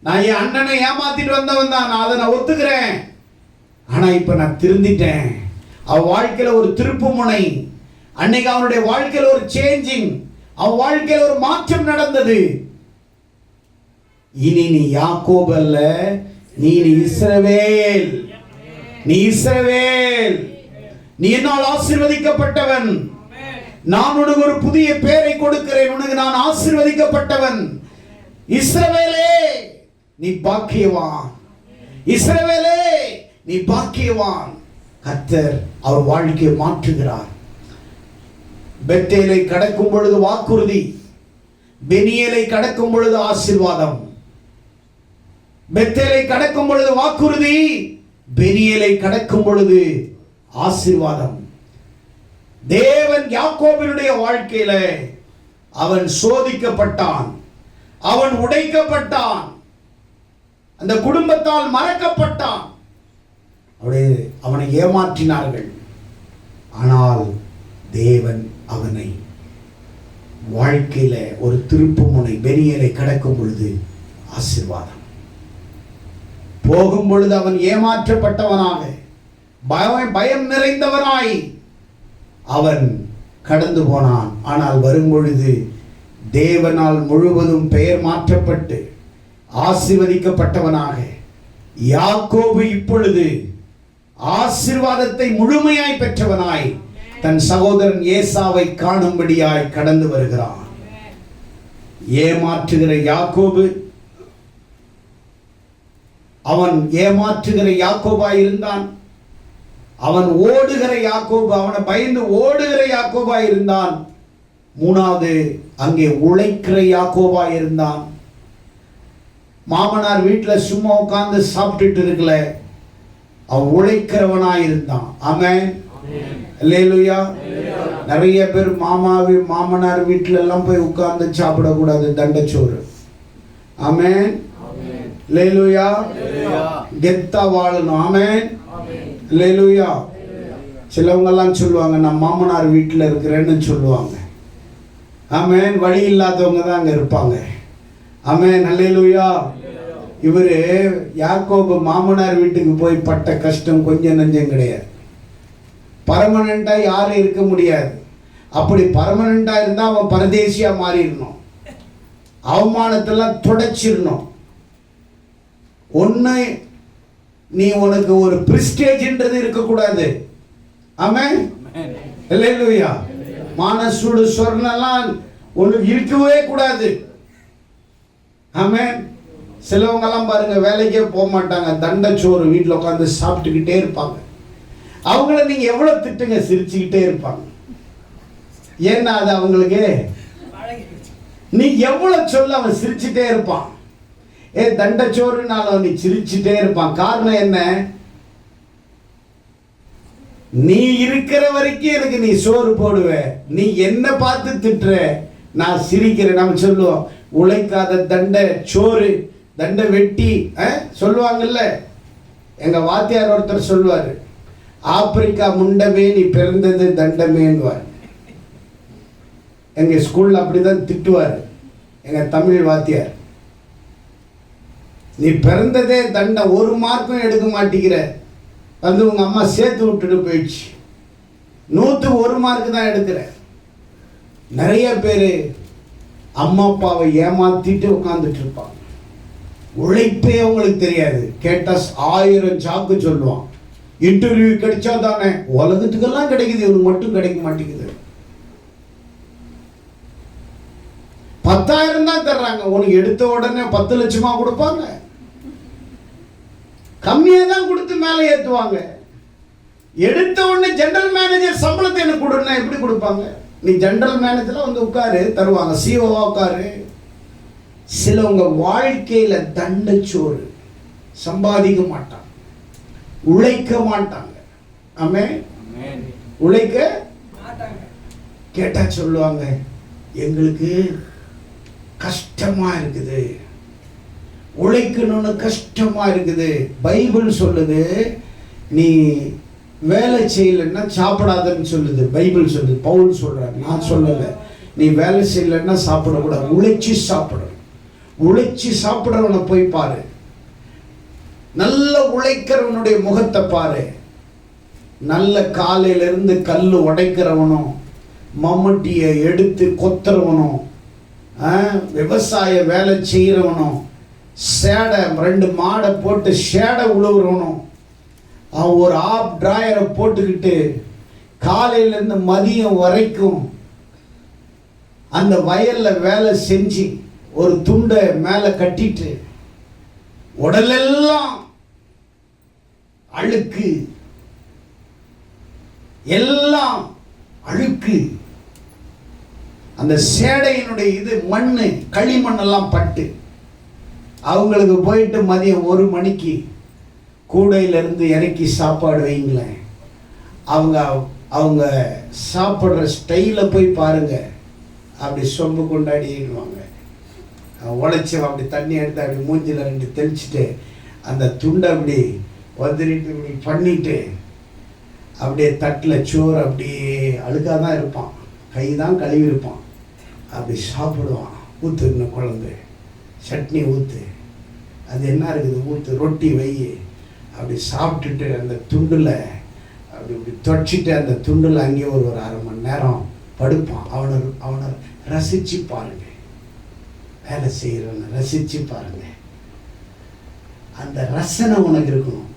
நான் என் அண்ணனை ஏமாத்திட்டு வந்தவன் தான், நான் அதை நான் ஒத்துக்கிறேன். ஆனா இப்ப நான் திருந்திட்டேன். அவன் வாழ்க்கையில ஒரு திருப்பு முனை, அன்னைக்கு அவனுடைய வாழ்க்கையில ஒரு சேஞ்சிங், அவன் வாழ்க்கையில ஒரு மாற்றம் நடந்தது. இனி நீ யாக்கோபு அல்ல, நீ இஸ்ரவேல். நீ இஸ்ரவேல், நீ என்னால் ஆசீர்வதிக்கப்பட்டவன். நான் உனக்கு ஒரு புதிய பெயரை கொடுக்கிறேன், உனக்கு நான் ஆசீர்வதிக்கப்பட்டவன். இஸ்ரவேலே நீ பாக்கியவான், இஸ்ரவேலே நீ பாக்கியவான். கர்த்தர் அவர் வாழ்க்கையை மாற்றுகிறார். பெத்தேலை கடக்கும் பொழுது வாக்குறுதி, பெனியேலை கடக்கும் பொழுது ஆசீர்வாதம். பெத்தேலை கடக்கும் பொழுது வாக்குறுதி, பெனியேலை கடக்கும் பொழுது ஆசீர்வாதம். தேவன் யாக்கோபினுடைய வாழ்க்கையில அவன் சோதிக்கப்பட்டான், அவன் உடைக்கப்பட்டான், அந்த குடும்பத்தால் மறக்கப்பட்டான். அவனை ஏமாற்றினார்கள். ஆனால் தேவன் அவனை வாழ்க்கையில ஒரு திருப்பு முனை, பெனியேலை கடக்கும் பொழுது ஆசீர்வாதம். போகும் பொழுது அவன் ஏமாற்றப்பட்டவனாக, பயம் நிறைந்தவனாய் அவன் கடந்து போனான். ஆனால் வரும் பொழுது தேவனால் முழுவதும் பெயர் மாற்றப்பட்டு ஆசீர்வதிக்கப்பட்டவனாக யாக்கோபு இப்பொழுது ஆசீர்வாதத்தை முழுமையாய் பெற்றவனாய் தன் சகோதரன் ஏசாவை காணும்படியாய் கடந்து வருகிறான். ஏமாற்றுகிற யாக்கோபு, அவன் ஏமாற்றுகிற யாக்கோபாய் இருந்தான். அவன் ஓடுகிற யாக்கோபு, அவனை பயந்து ஓடுகிற யாக்கோபாய் இருந்தான். மூணாவது, அங்கே உழைக்கிற யாக்கோபாய் இருந்தான். மாமனார் வீட்டில் சும்மா உட்கார்ந்து சாப்பிட்டுட்டு இருக்கல, அவன் உழைக்கிறவனாய் இருந்தான். ஆமென், அல்லேலூயா. நிறைய பேர் மாமனார் வீட்டில எல்லாம் போய் உட்கார்ந்து சாப்பிடக்கூடாது, தண்டச்சோறு. ஆமென், அல்லேலூயா. கெத்தா வாழணும். ஆமென், அல்லேலூயா. சிலவங்க எல்லாம் சொல்லுவாங்க, நான் மாமனார் வீட்டில் இருக்கிறேன்னு சொல்லுவாங்க. ஆமென். வழி இல்லாதவங்க தான் அங்க இருப்பாங்க. ஆமென், அல்லேலூயா. இவரு யாக்கோபு மாமனார் வீட்டுக்கு போய் பட்ட கஷ்டம் கொஞ்சம் நஞ்சம் கிடையாது. பர்மனண்டா யாரும் இருக்க முடியாது. அப்படி பர்மனண்டா இருந்தா அவன் பரதேசியா மாறிடணும், அவமானத்தெல்லாம் துடைச்சிடணும். ஒண்ணு, நீ உனக்கு ஒரு பிரிஸ்டேஜ்ன்றது இருக்கக்கூடாது. ஆமென், அல்லேலூயா. மானசூடு சொர்ணெல்லாம் உனக்கு இருக்கவே கூடாது. ஆமென். சிலவங்க எல்லாம் பாருங்க, வேலைக்கே போக மாட்டாங்க, தண்டச்சோறு வீட்டில் உட்காந்து சாப்பிட்டுக்கிட்டே இருப்பாங்க. அவங்கள நீங்க எவ்வளவு திட்டுங்க, சிரிச்சுக்கிட்டே இருப்பாங்க. ஏன்னா அது அவங்களுக்கு, நீ எவ்வளவு சொல்ல அவன் சிரிச்சுட்டே இருப்பான். தண்டச்சோறுனால நீ சிரிச்சுட்டே இருப்பான். காரணம் என்ன? நீ இருக்கிற வரைக்கும் எனக்கு நீ சோறு போடுவ, நீ என்ன பார்த்து திட்டுற, நான் சிரிக்கிறேன். நம்ம சொல்லுவோம், உழைக்காத தண்ட சோறு, தண்ட வெட்டி சொல்லுவாங்கல்ல. எங்க வாத்தியார் ஒருத்தர் சொல்லுவாரு, ஆப்பிரிக்கா முண்டமே நீ பிறந்தது தண்டமேன்னுவார். எங்க ஸ்கூல்ல அப்படிதான் திட்டுவார் எங்க தமிழ் வாத்தியார். நீ பிறந்ததே தண்டம், ஒரு மார்க்கும் எடுக்க மாட்டேங்கிற, வந்து உங்க அம்மா சேர்த்து விட்டுட்டு போயிடுச்சு, 100க்கு 1 மார்க் தான் எடுக்கிற. நிறைய பேர் அம்மா அப்பாவை ஏமாத்திட்டு உட்காந்துட்டு இருப்பாங்க. உழைப்பே அவங்களுக்கு தெரியாது. கேட்டா 1000 சாக்கு சொல்லுவான். இன்டர்வியூ கிடைச்சா தானே, உலகத்துக்கெல்லாம் கிடைக்குது, இவனுக்கு மட்டும் கிடைக்க மாட்டேங்குது. 10,000 தான் தர்றாங்க, உனக்கு எடுத்த உடனே 10 லட்சமா கொடுப்பாங்க. கம்மியா தான் கொடுத்து மேலே ஏற்றுவாங்க. எடுத்த உடனே ஜெனரல் மேனேஜர் சம்பளத்தை எனக்கு கொடுன்னா எப்படி கொடுப்பாங்க? நீ ஜெனரல் மேனேஜர்ல வந்து உட்காரு, தருவாங்க. சிஓவா உட்காரு. சிலவங்க வாழ்க்கையில தண்டச்சோறு, சம்பாதிக்க மாட்டாங்க, உழைக்க மாட்டாங்க. ஆமென், உழைக்க மாட்டாங்க. கேட்டா சொல்லுவாங்க, எங்களுக்கு கஷ்டமா இருக்குது, உழைக்கணும்னு கஷ்டமா இருக்குது. பைபிள் சொல்லுது, நீ வேலை செய்யலைன்னா சாப்பிடாதன்னு சொல்லுது. பைபிள் சொல்லுது, பவுல் சொல்றாரு, நான் சொல்லலை. நீ வேலை செய்யலைன்னா சாப்பிடக்கூடாது, உழைச்சி சாப்பிடணும். உழைச்சி சாப்பிடுறவனை போய் பாரு, நல்ல உழைக்கிறவனுடைய முகத்தை பாரு. நல்ல காலையில இருந்து கல் உடைக்கிறவனும், மம்முட்டியை எடுத்து கொத்துறவனும், விவசாய வேலை செய்கிறவனும், சேடை 2 மாடை போட்டு சேடை உழுவுறவனும், அவன் ஒரு ஆப் டிராயரை போட்டுக்கிட்டு காலையிலேருந்து மதியம் வரைக்கும் அந்த வயல்ல வேலை செஞ்சு ஒரு துண்டை மேலே கட்டிட்டு உடலெல்லாம் அழுக்கு, எல்லாம் அழுக்கு. அந்த சேடையினுடைய இது மண்ணு, களிமண்ணெல்லாம் பட்டு, அவங்களுக்கு போயிட்டு மதியம் 1 மணிக்கு கூடையிலிருந்து இறக்கி சாப்பாடு வைங்களேன். அவங்க சாப்பிட்ற ஸ்டைலை போய் பாருங்க. அப்படி சொம்பு கொண்டாடிடுவாங்க. உழைச்சி அப்படி தண்ணி எடுத்து அப்படி மூஞ்சில் 2 தெளிச்சுட்டு அந்த துண்டை அப்படி வந்துட்டு இப்படி பண்ணிட்டு அப்படியே தட்டில் சோறு அப்படியே அழுக்காக தான் இருப்பான், கை தான் கழுவி இருப்பான், அப்படி சாப்பிடுவான். ஊற்று, இன்னும் குழம்பு, சட்னி ஊற்று, அது என்ன இருக்குது ஊற்று, ரொட்டி வை, அப்படி சாப்பிட்டுட்டு அந்த துண்டில் அப்படி இப்படி தொடச்சிட்டு அந்த துண்டில் அங்கேயே ஒரு 1/2 மணி நேரம் படுப்பான். அவனை ரசித்து பாருங்க, வேலை செய்கிறவனை ரசித்து பாருங்க. அந்த ரசனை உனக்கு இருக்கணும்.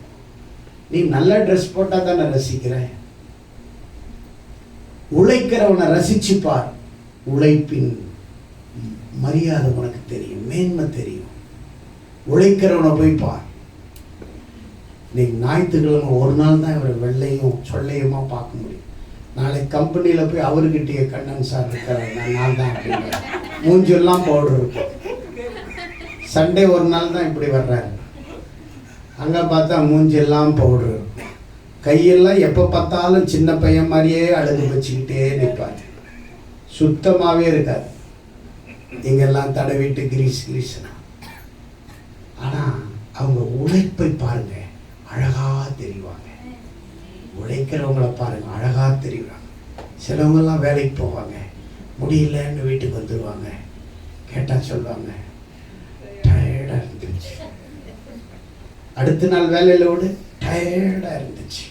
நீ நல்ல ட்ரெஸ் போட்டா தானே ரசிக்கிற. உழைக்கிறவனை ரசிச்சு பார். உழைப்பின் மரியாதை உனக்கு தெரியும், மேன்மை தெரியும். உழைக்கிறவனை போய் பார். இன்னைக்கு ஞாயிற்றுக்கிழமை ஒரு நாள் தான் இவரை வெள்ளையும் சொல்லையுமா பார்க்க முடியும். நாளைக்கு கம்பெனியில் போய் அவர்கிட்டயே கண்ணன் சார் இருக்கிறார், நான் தான் அப்படிங்கிற மூஞ்செல்லாம் பவுடர் இருக்கும். சண்டே ஒரு நாள் தான் இப்படி வர்றாரு, அங்கே பார்த்தா மூஞ்செல்லாம் பவுடர் இருக்கும். கையெல்லாம் எப்போ பார்த்தாலும் சின்ன பையன் மாதிரியே அழுது வச்சுக்கிட்டே நிற்பார். சுத்தமாகவே இருக்காது. இங்கெல்லாம் தடவிட்டு கிரீஸ்னா. ஆனால் அவங்க உழைப்பை பாருங்க, அழகா தெரிவாங்க. உழைக்கிறவங்கள பாருங்க, அழகா தெரிவாங்க. சிலவங்கெல்லாம் வேலைக்கு போவாங்க, முடியலன்னு வீட்டுக்கு வந்துடுவாங்க. கேட்டால் சொல்லுவாங்க, டயர்டாக இருந்துச்சு. அடுத்த நாள் வேலையில் விடு, டயர்டாக இருந்துச்சு.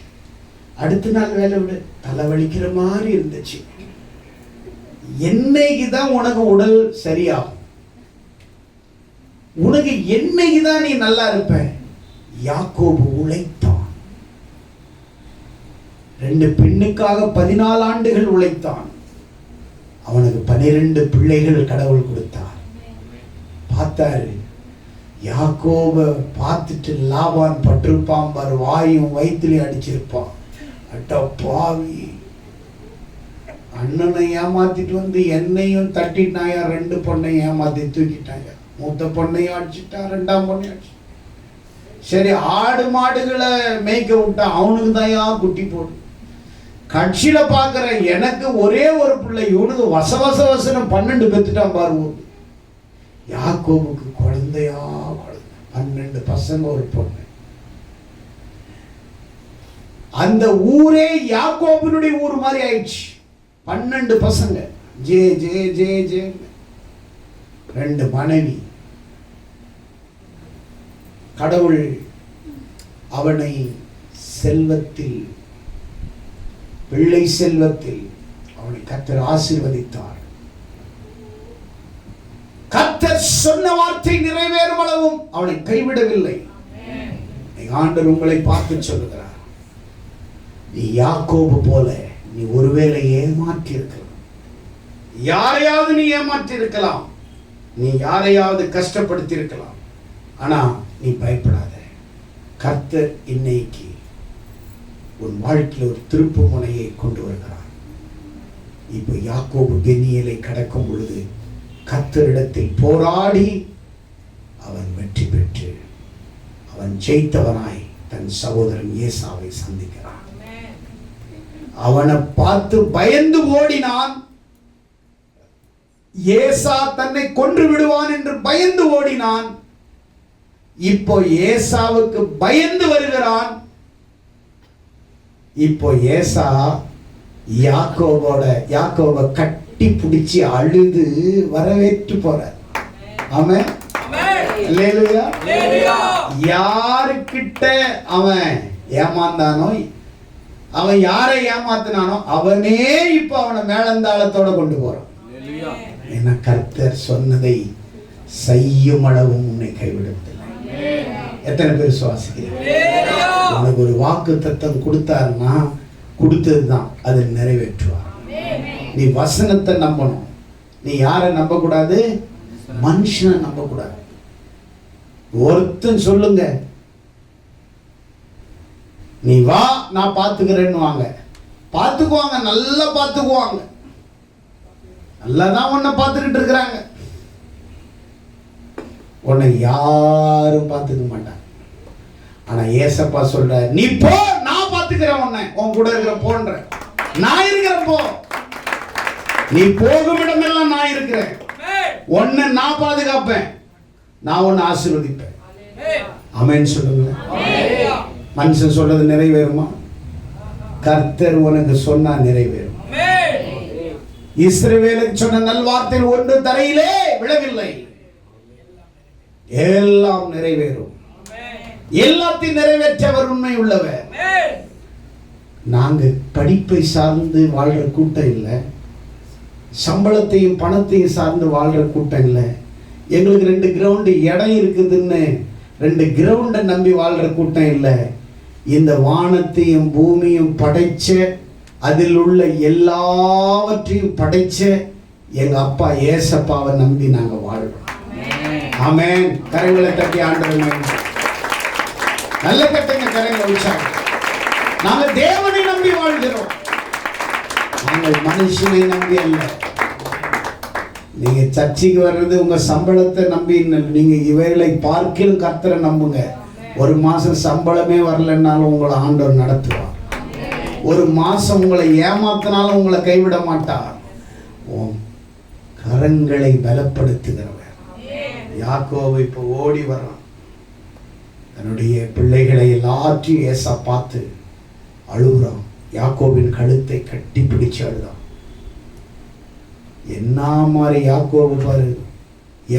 அடுத்த நாள் வேலை விடு, தலை வலிக்கிற மாதிரி இருந்துச்சு. என்னைக்கு தான் உனக்கு உடல் சரியாகும்? உனக்கு என்னைக்கு தான் நீ நல்லா இருப்ப? யாக்கோபு உழைத்தான். 2 பெண்ணுக்காக 14 ஆண்டுகள் உழைத்தான். அவனுக்கு 12 பிள்ளைகள் கடவுள் கொடுத்தார். பார்த்தாரு, யாக்கோப பார்த்துட்டு லாபான் பட்டிருப்பான் பார், வாயும் வயிற்றுலையும் அடிச்சிருப்பான். அட்ட பாவி, அண்ணனை ஏமாத்திட்டு வந்து என்னையும் தட்டிட்டாயா, 2 பொண்ணையும் ஏமாத்தி தூக்கிட்டாங்க. மூத்த பொண்ணையும் அடிச்சுட்டா, 2ஆம் பொண்ணையும் அடிச்சு. சரி, ஆடு மாடுகளை மேய்க்க விட்டா, அவனுக்கு தான் குட்டி போடு. கட்சியில பாக்குற எனக்கு ஒரே ஒரு பிள்ளை, இவனுக்கு வசனம் 12 பெத்துட்டான் பாரு. யாக்கோபுக்கு குழந்தையா குழந்தை, 12 பசங்க ஒரு பொண்ணு. அந்த ஊரே யாக்கோபுனுடைய ஊர் மாதிரி ஆயிடுச்சு. 12 பசங்க, ஜே ஜே ஜே ஜே, 2 மனைவி. கடவுள் அவனை செல்வத்தில், பிள்ளை செல்வத்தில் அவனை கர்த்தர் ஆசீர்வதித்தார். கர்த்தர் சொன்ன வார்த்தை நிறைவேறும் அளவும் அவனை கைவிடவில்லை. ஆண்டவர் உங்களை பார்த்து சொல்லுகிறார், நீ யாக்கோபு போல நீ ஒருவேளை ஏமாற்றி இருக்கலாம். யாரையாவது நீ ஏமாற்றி இருக்கலாம், நீ யாரையாவது கஷ்டப்படுத்தி இருக்கலாம். ஆனா நீ பயப்படாத. கர்த்தர் இன்னைக்கு உன் வாழ்க்கையில் ஒரு திருப்பு முனையை கொண்டு வருகிறார். இப்போ யாக்கோபு பெனியேலை கடக்கும் பொழுது கர்த்தரிடத்தில் போராடி அவன் வெற்றி பெற்று அவன் ஜெயித்தவனாய் தன் சகோதரன் ஏசாவை சந்திக்கிறான். அவனை பார்த்து பயந்து ஓடினான். ஏசா தன்னை கொன்று விடுவான் என்று பயந்து ஓடினான். இப்போ ஏசாவுக்கு பயந்து வருகிறான். இப்போ ஏசா யாக்கோபை கட்டி பிடிச்சி அழுது வரவேற்று போறார். ஆமென். அல்லேலூயா. யாருக்கிட்ட அவன் ஏமாந்தானோ, அவன் யாரை ஏமாத்தினானோ அவனே இப்ப அவனை மேலந்தாளத்தோட கொண்டு போறான். ஏன்னா கர்த்தர் சொன்னதை செய்யும் அளவும் உன்னை கைவிடுவதில்லை. எத்தனை பேர் சுவாசிக்கிறீங்க? உனக்கு ஒரு வாக்கு தத்தம் கொடுத்தாருன்னா கொடுத்ததுதான், அதை நிறைவேற்றுவார். நீ வசனத்தை நம்பணும். நீ யாரை நம்ப கூடாது? மனுஷனை நம்ப கூடாது. ஒருத்தன் சொல்லுங்க, நீ வா நான் பார்த்துக்கிறேன்னு வாங்க, பார்த்துக்குவாங்க, நல்லா பார்த்துக்குவாங்க, நல்லாதான் உன்னை பார்த்துக்கிட்டு இருக்கிறாங்க. உன்னை யாரும் பார்த்துக்க மாட்டாங்க. ஆனா ஏசப்பா சொல்ற, நீ போ, நான் பார்த்துக்கிறேன் உன்னை, உன் கூட இருக்கிற போன்ற நான் இருக்கிறேன். போ, நீ போகும் இடமெல்லாம் நான் இருக்கிறேன். உன்னை நான் பாதுகாப்பேன், நான் உன்னை ஆசீர்வதிப்பேன். ஆமென் சொல்லுங்க. மனுஷன் சொல்றது நிறைவேறுமா? கர்த்தர் உனக்கு சொன்னா நிறைவேறும். இஸ்ரவேலுக்கு சொன்ன நல்வார்த்தையில் ஒன்று தரையிலே விழவில்லை, எல்லாம் நிறைவேறும். எல்லாத்தையும் நிறைவேற்றவர் உண்மை உள்ளவர். நாங்க படிப்பை சார்ந்து வாழ்ற கூட்டம் இல்லை, சம்பளத்தையும் பணத்தையும் சார்ந்து வாழ்ற கூட்டம் இல்லை. எங்களுக்கு 2 கிரவுண்டு இடம் இருக்குதுன்னு 2 கிரவுண்டை நம்பி வாழ்ற கூட்டம் இல்லை. இந்த வானத்தையும் பூமியும் படைச்ச, அதில் உள்ள எல்லாவற்றையும் படைச்ச எங்க அப்பா ஏசப்பாவை நம்பி நாங்க வாழ்றோம். ஆமென். கரங்களை தட்டி ஆண்டவரே நல்ல கட்டுங்க, கரங்களை உற்சாகம். நாங்கள் தேவனை நம்பி வாழ்கிறோம், நாங்கள் மனுஷனை நம்பி அல்ல. நீங்க சர்ச்சைக்கு வர்றது உங்க சம்பளத்தை நம்பி, நீங்க இவைகளை பார்க்கிலும் கர்த்தரை நம்புங்க. 1 மாசம் சம்பளமே வரலன்னாலும் உங்களை ஆண்டவர் நடத்துவார். 1 மாசம் உங்களை ஏமாத்தினாலும் உங்களை கைவிட மாட்டார். கரங்களை பலப்படுத்துகிறவர் யாக்கோபு இப்போ ஓடி வர்றான். தன்னுடைய பிள்ளைகளை எல்லாத்தையும் ஏசா பார்த்து அழுகுறான். யாக்கோபின் கழுத்தை கட்டி பிடிச்சு அழுதான். என்ன மாதிரி யாக்கோபு பாரு,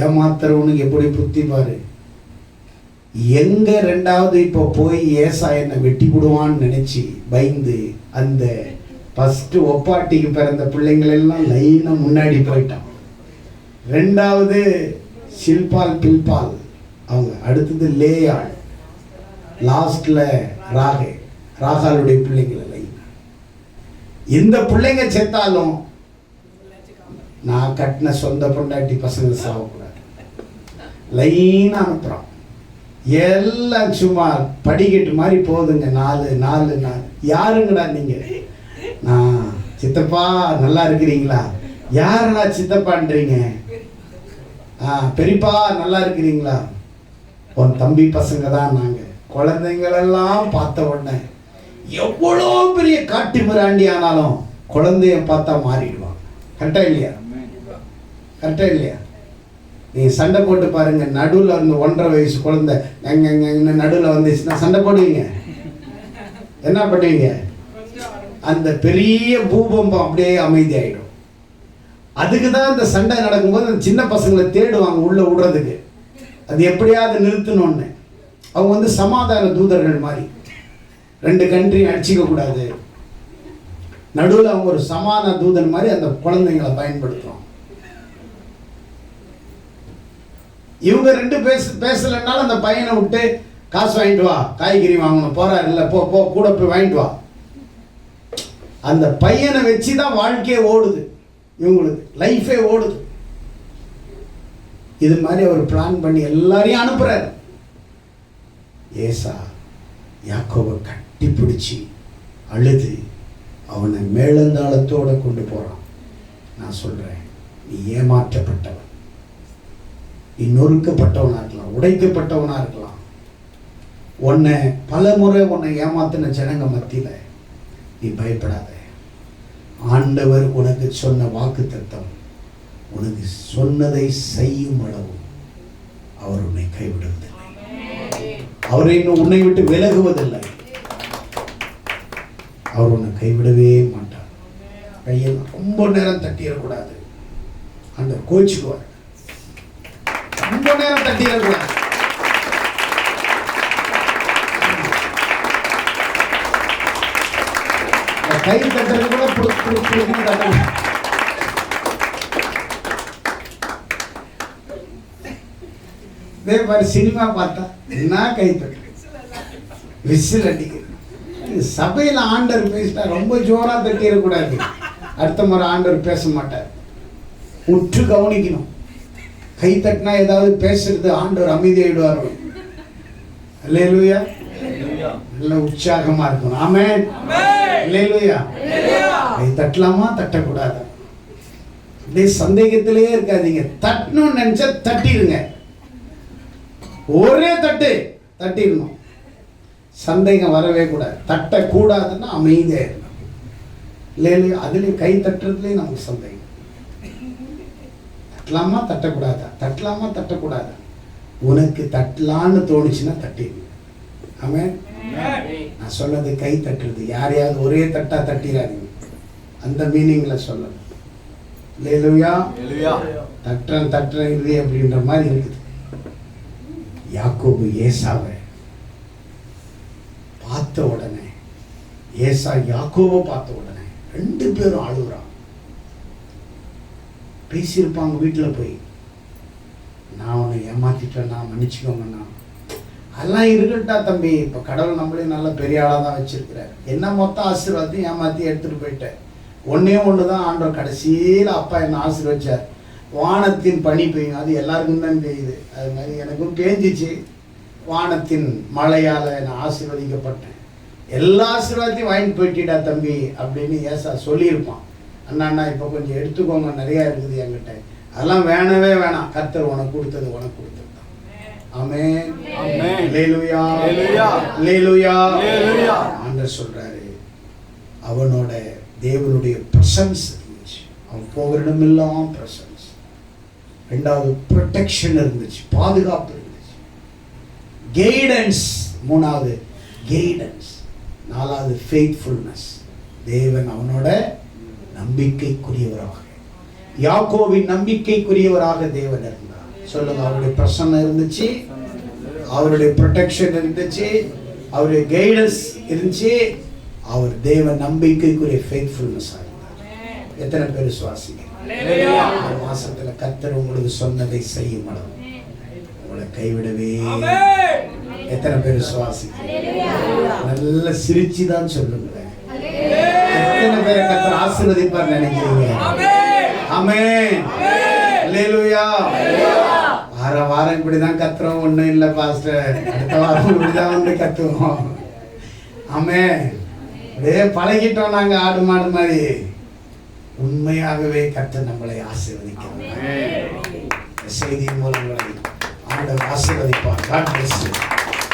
ஏமாத்துறவனுக்கு எப்படி புத்தி பாரு. எங்க 2வது இப்போ போய் ஏசா என்னை வெட்டி விடுவான்னு நினைச்சு பயந்து அந்த ஃபர்ஸ்ட் ஒப்பாட்டிக்கு பிறந்த பிள்ளைங்களெல்லாம் லைனா முன்னாடி போயிட்டான். 2வது சில்பால் பில்பால் அவங்க, அடுத்தது லேயாள், லாஸ்ட்ல ராகாலுடைய பிள்ளைங்களை லைன். இந்த பிள்ளைங்க செத்தாலும் நான் கட்டின சொந்த பொண்டாட்டி பசங்க சாகக்கூடாது, லைனா அனுப்புறான். எல்லாம் சும்மா படிக்கட்டு மாதிரி போகுதுங்க. 4 யாருங்கடா நீங்க? நான் சித்தப்பா, நல்லா இருக்கிறீங்களா? யாருடா சித்தப்பான்றீங்க? பெரியப்பா நல்லா இருக்கிறீங்களா? உன் தம்பி பசங்க தான் நாங்க. குழந்தைங்களெல்லாம் பார்த்த உடனே எவ்வளோ பெரிய காட்டு மிராண்டி ஆனாலும் குழந்தைய பார்த்தா மாறிடுவான். கரெக்டா இல்லையா? கரெக்டா இல்லையா? நீங்க சண்டை போட்டு பாருங்க, நடுவில் இருந்து 1.5 வயசு குழந்தை நடுவில் வந்துச்சுன்னா சண்டை போடுவீங்க. என்ன பண்ணுவீங்க? அந்த பெரிய பூகம்பம் அப்படியே அமைதியாயிடும். அதுக்கு தான் இந்த சண்டை நடக்கும்போது அந்த சின்ன பசங்களை தேடுவாங்க உள்ள விடுறதுக்கு, அது எப்படியாவது நிறுத்தணும்னு. அவங்க சமாதான தூதர்கள் மாதிரி. 2 கண்ட்ரியும் அடிச்சிக்க கூடாது, நடுவில் அவங்க ஒரு சமாதான தூதன் மாதிரி அந்த குழந்தைங்களை பயன்படுத்துறோம். இவங்க 2 பேசலைன்னாலும் அந்த பையனை விட்டு காசு வாங்கிட்டு வா, காய்கறி வாங்கணும், போறாரு இல்லை போ போ கூட போய் வாங்கிட்டு வா. அந்த பையனை வச்சு தான் வாழ்க்கையே ஓடுது, இவங்களுக்கு லைஃபே ஓடுது. இது மாதிரி அவர் பிளான் பண்ணி எல்லாரையும் அனுப்புறாரு. ஏசா யாக்கோபை கட்டி பிடிச்சி அழுது அவனை மேலந்தாளத்தோட கொண்டு போறான். நான் சொல்றேன், நீ ஏமாற்றப்பட்டவன், நீ நொறுக்கப்பட்டவனா இருக்கலாம், உடைக்கப்பட்டவனா இருக்கலாம். உன்னை பல முறை உன்னை ஏமாத்தின ஜனங்க மத்தியில நீ பயப்படாத. ஆண்டவர் உனக்கு சொன்ன வாக்குத்தத்தம், உனக்கு சொன்னதை செய்யும் அளவு அவர் உன்னை கைவிடுவதில்லை. அவர் இன்னும் உன்னை விட்டு விலகுவதில்லை. அவர் உன்னை கைவிடவே மாட்டார். கையில் ரொம்ப நேரம் தட்டிடக்கூடாது. ஆண்டவர் கோச்சுக்குவார். ரொம்ப நேரம் தட்டிடக்கூடாது. கை தட்டுறது கூட இதே மாதிரி சினிமா பார்த்தா என்ன கை தட்டு, விசில் அடிக்கிறது. சபையில் ஆண்டவர் பேசிட்டா ரொம்ப ஜோரா தட்டிடக்கூடாது. அடுத்த முறை ஆண்டவர் பேச மாட்டார். உற்று கவனிக்கணும். கை தட்டினா ஏதாவது பேசுறது ஆண்டவர் அமைதியாயிடுவார். அல்லேலூயா. நல்ல உற்சாகமா இருக்கணும். ஆமென். அல்லேலூயா. கை தட்டலாமா தட்டக்கூடாது? அப்படியே சந்தேகத்திலேயே இருக்காதீங்க. தட்டணும்னு நினைச்சா தட்டிடுங்க. ஒரே தட்டு தட்டிடணும். சந்தேகம் வரவே கூடாது. தட்டக்கூடாதுன்னா அமைதியா இருக்கணும். இல்லையா? அதுலேயும் கை தட்டுறதுலேயும் நமக்கு சந்தேகம். தட்டலாமா தட்டக்கூடாதா? தட்டலாமா தட்டக்கூடாதா? உனக்கு தட்டலான்னு தோணுச்சுன்னா தட்டிடு. ஆமென். நான் சொன்னது கை தட்டுறது. யாரையாவது ஒரே தட்டா தட்டிடாதீங்க. அந்த மீனிங்ல சொல்லணும். அல்லேலூயா. தட்டுறேன் இது அப்படின்ற மாதிரி இருக்குது. யாக்கோபு ஏசாவை பார்த்த உடனே, ஏசா யாக்கோபை பார்த்த உடனே 2 பேரும் அழுகுறான். பேசியிருப்பாங்க வீட்டில் போய், நான் உன்னை ஏமாத்திட்டேன்னா மன்னிச்சுக்கோங்கண்ணா, அதெல்லாம் இருக்கட்டா தம்பி, இப்போ கடவுள் நம்மளையும் நல்ல பெரிய ஆளாக தான் வச்சிருக்கிறார். என்ன மொத்த ஆசீர்வாதத்தையும் ஏமாற்றி எடுத்துகிட்டு போயிட்டேன். ஒன்றே ஒன்று தான் ஆண்டவர் கடைசியில் அப்பா என்னை ஆசீர்வச்சார். வானத்தின் பனி பெய்யும், அது எல்லாருக்கும் தான் பெய்யுது. அது மாதிரி எனக்கும் பேஞ்சிச்சு. வானத்தின் மழையால் நான் ஆசீர்வதிக்கப்பட்டேன். எல்லா ஆசீர்வாதத்தையும் வாங்கிட்டு போயிட்டா தம்பி அப்படின்னு ஏசா சொல்லியிருப்பான். அண்ணா இப்போ கொஞ்சம் எடுத்துக்கோங்க, நிறையா இருக்குது என்கிட்ட. அதெல்லாம் வேணவே வேணாம், கர்த்தர் உனக்கு கொடுத்தது உனக்கு கொடுத்தது தான். ஆமென். அல்லேலூயா, அல்லேலூயா. ஆண்டவர் சொல்றாரு, அவனோட தேவனுடைய பிரசன்ஸ் இருந்துச்சு. அவன் போகிற இடமெல்லாம் பிரசன்ஸ். ரெண்டாவது ப்ரொடெக்ஷன் இருந்துச்சு, பாதுகாப்பு இருந்துச்சு. கைடன்ஸ், மூணாவது கைடன்ஸ். நாலாவது ஃபெய்த்ஃபுல்னஸ். தேவன் அவனோட நம்பிக்கைக்குரியவராக, யாக்கோவின் நம்பிக்கைக்குரியவராக தேவன் இருந்தார். சொல்லுங்க, அவருடைய பிரசன்னம் இருந்துச்சு, அவருடைய ப்ரொடெக்ஷன் இருந்துச்சு, அவருடைய கைடன்ஸ் இருந்துச்சு, அவர் தேவன் நம்பிக்கைக்குரிய ஃபெய்த்ஃபுல்னஸ் இருந்தார். எத்தனை பேர் விசுவாசிங்க? இந்த மாசத்துல கர்த்தர் உங்களுக்கு சொன்னதை செய்யும் அளவு உங்களை கைவிடவே. எத்தனை பேர் விசுவாசிங்க? நல்ல சிரிச்சு தான் சொல்லுங்க. எத்தனை பேரை கர்த்தர் ஆசீர்வதிப்பார் நினைக்கிறீங்க? ஆமென். அல்லேலூயா. வாரம் இப்படிதான் கத்துறோம், ஒண்ணும் இல்லை பாஸ்டர், அடுத்த வாரம் இப்படிதான் வந்து கத்துவோம். ஆமென். அப்படியே பழகிட்டோம் நாங்க ஆடு மாடு மாதிரி. உண்மையாகவே கர்த்தர் நம்மளை ஆசீர்வதிக்கிறார். செய்தியின் மூலம் ஆண்டவர் ஆசீர்வதிப்பார். God bless you.